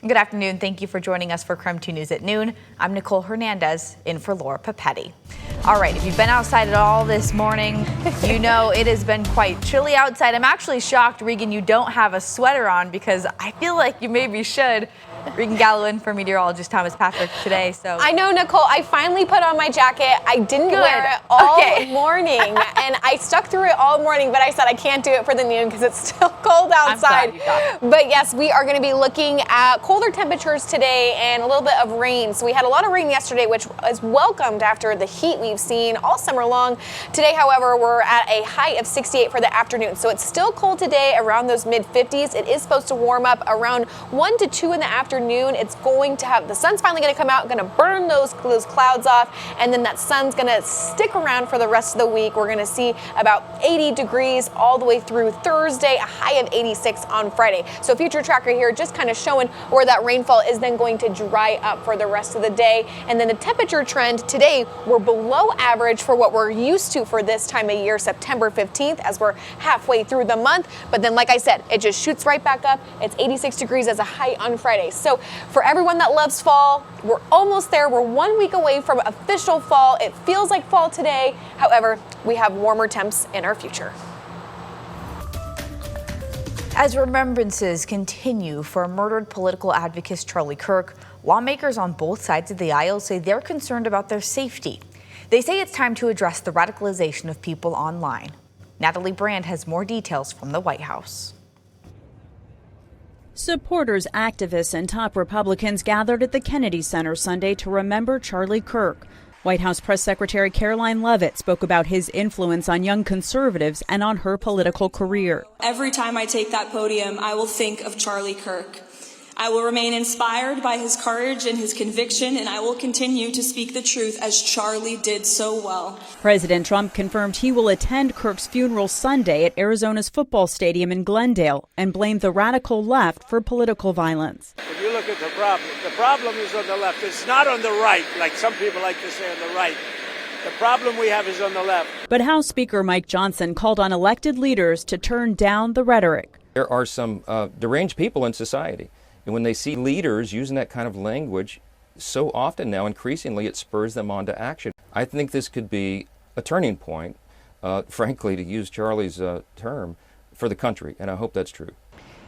Good afternoon. Thank you for joining us for KREM 2 News at noon. I'm Nicole Hernandez in for Laura Papetti. All right, if you've been outside at all this morning, you know it has been quite chilly outside. I'm actually shocked, Regan, you don't have a sweater on because I feel like you maybe should. Regan Gallo in for meteorologist Thomas Patrick today. So I know, Nicole, I finally put on my jacket. I didn't wear it all morning, and I stuck through it all morning, but I said I can't do it for the noon because it's still cold outside. But yes, we are going to be looking at colder temperatures today and a little bit of rain. So we had a lot of rain yesterday, which is welcomed after the heat we've seen all summer long. Today, however, we're at a high of 68 for the afternoon. So it's still cold today, around those mid-50s. It is supposed to warm up around 1 to 2 in the afternoon. It's going to have, the sun's finally going to come out, going to burn those clouds off, and then that sun's going to stick around for the rest of the week. We're going to see about 80 degrees all the way through Thursday, a high of 86 on Friday. So future tracker here just kind of showing where that rainfall is then going to dry up for the rest of the day. And then the temperature trend today, we're below average for what we're used to for this time of year, September 15th, as we're halfway through the month. But then, like I said, it just shoots right back up. It's 86 degrees as a high on Friday. So for everyone that loves fall, we're almost there. We're 1 week away from official fall. It feels like fall today. However, we have warmer temps in our future. As remembrances continue for murdered political advocate Charlie Kirk, lawmakers on both sides of the aisle say they're concerned about their safety. They say it's time to address the radicalization of people online. Natalie Brand has more details from the White House. Supporters, activists, and top Republicans gathered at the Kennedy Center Sunday to remember Charlie Kirk. White House Press Secretary Caroline Leavitt spoke about his influence on young conservatives and on her political career. Every time I take that podium, I will think of Charlie Kirk. I will remain inspired by his courage and his conviction, and I will continue to speak the truth as Charlie did so well. President Trump confirmed he will attend Kirk's funeral Sunday at Arizona's football stadium in Glendale and blamed the radical left for political violence. If you look at the problem is on the left. It's not on the right, like some people like to say on the right. The problem we have is on the left. But House Speaker Mike Johnson called on elected leaders to turn down the rhetoric. There are some deranged people in society. And when they see leaders using that kind of language, so often now, increasingly, it spurs them on to action. I think this could be a turning point, frankly, to use Charlie's term, for the country, and I hope that's true.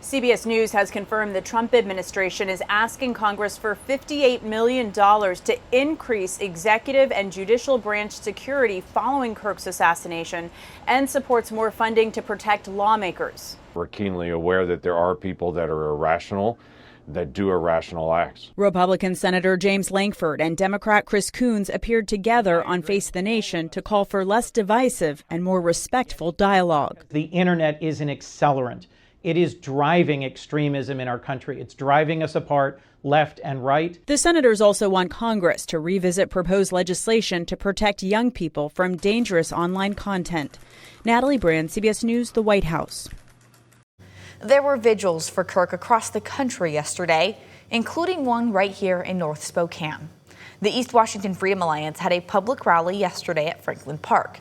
CBS News has confirmed the Trump administration is asking Congress for $58 million to increase executive and judicial branch security following Kirk's assassination and supports more funding to protect lawmakers. We're keenly aware that there are people that are irrational, that do irrational acts. Republican Senator James Lankford and Democrat Chris Coons appeared together on Face the Nation to call for less divisive and more respectful dialogue. The internet is an accelerant. It is driving extremism in our country. It's driving us apart, left and right. The senators also want Congress to revisit proposed legislation to protect young people from dangerous online content. Natalie Brand, CBS News, the White House. There were vigils for Kirk across the country yesterday, including one right here in North Spokane. The East Washington Freedom Alliance had a public rally yesterday at Franklin Park.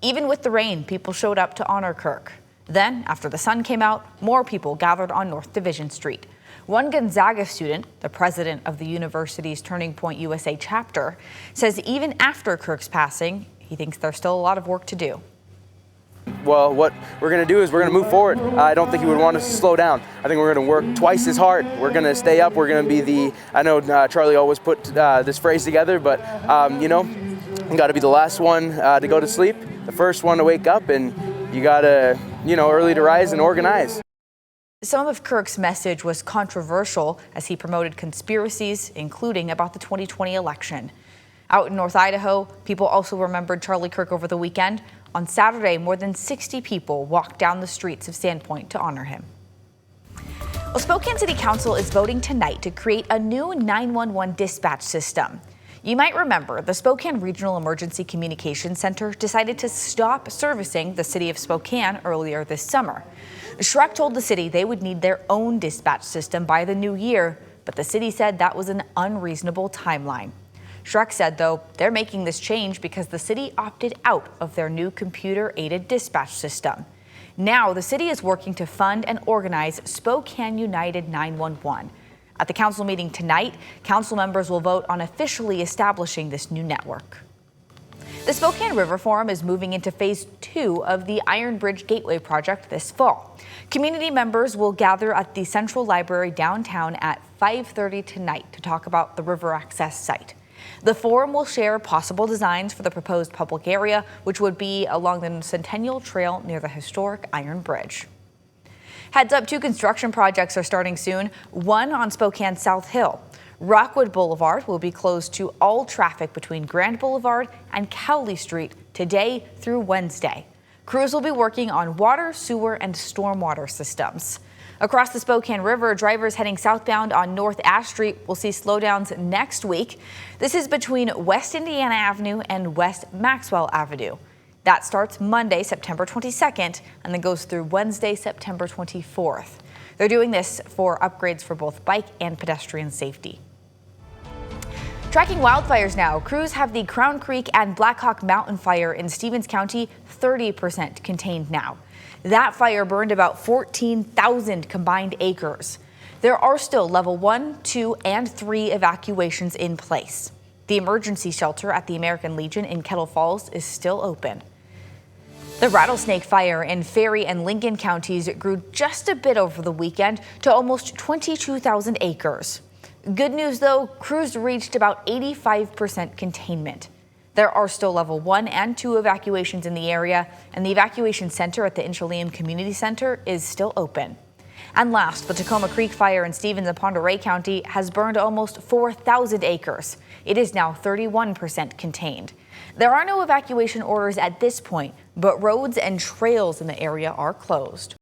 Even with the rain, people showed up to honor Kirk. Then, after the sun came out, more people gathered on North Division Street. One Gonzaga student, the president of the university's Turning Point USA chapter, says even after Kirk's passing, he thinks there's still a lot of work to do. Well, what we're going to do is we're going to move forward. I don't think he would want us to slow down. I think we're going to work twice as hard. We're going to stay up. We're going to be I know Charlie always put this phrase together, but, you got to be the last one to go to sleep, the first one to wake up, and you got to, early to rise and organize. Some of Kirk's message was controversial as he promoted conspiracies, including about the 2020 election. Out in North Idaho, people also remembered Charlie Kirk over the weekend. On Saturday, more than 60 people walked down the streets of Sandpoint to honor him. Well, Spokane City Council is voting tonight to create a new 911 dispatch system. You might remember the Spokane Regional Emergency Communications Center decided to stop servicing the city of Spokane earlier this summer. Shrek told the city they would need their own dispatch system by the new year, but the city said that was an unreasonable timeline. Shrek said, though, they're making this change because the city opted out of their new computer-aided dispatch system. Now, the city is working to fund and organize Spokane United 911, At the council meeting tonight, council members will vote on officially establishing this new network. The Spokane River Forum is moving into phase 2 of the Iron Bridge Gateway project this fall. Community members will gather at the Central Library downtown at 5:30 tonight to talk about the river access site. The forum will share possible designs for the proposed public area, which would be along the Centennial Trail near the historic Iron Bridge. Heads up, 2 construction projects are starting soon, one on Spokane South Hill. Rockwood Boulevard will be closed to all traffic between Grand Boulevard and Cowley Street today through Wednesday. Crews will be working on water, sewer, and stormwater systems. Across the Spokane River, drivers heading southbound on North Ash Street will see slowdowns next week. This is between West Indiana Avenue and West Maxwell Avenue. That starts Monday, September 22nd, and then goes through Wednesday, September 24th. They're doing this for upgrades for both bike and pedestrian safety. Tracking wildfires now, crews have the Crown Creek and Blackhawk Mountain fire in Stevens County 30% contained now. That fire burned about 14,000 combined acres. There are still level 1, 2, and 3 evacuations in place. The emergency shelter at the American Legion in Kettle Falls is still open. The rattlesnake fire in Ferry and Lincoln counties grew just a bit over the weekend to almost 22,000 acres. Good news though, crews reached about 85% containment. There are still level 1 and 2 evacuations in the area, and the evacuation center at the Inchaleum Community Center is still open. And last, the Tacoma Creek fire in Stevens and Pend Oreille County has burned almost 4,000 acres. It is now 31% contained. There are no evacuation orders at this point, but roads and trails in the area are closed.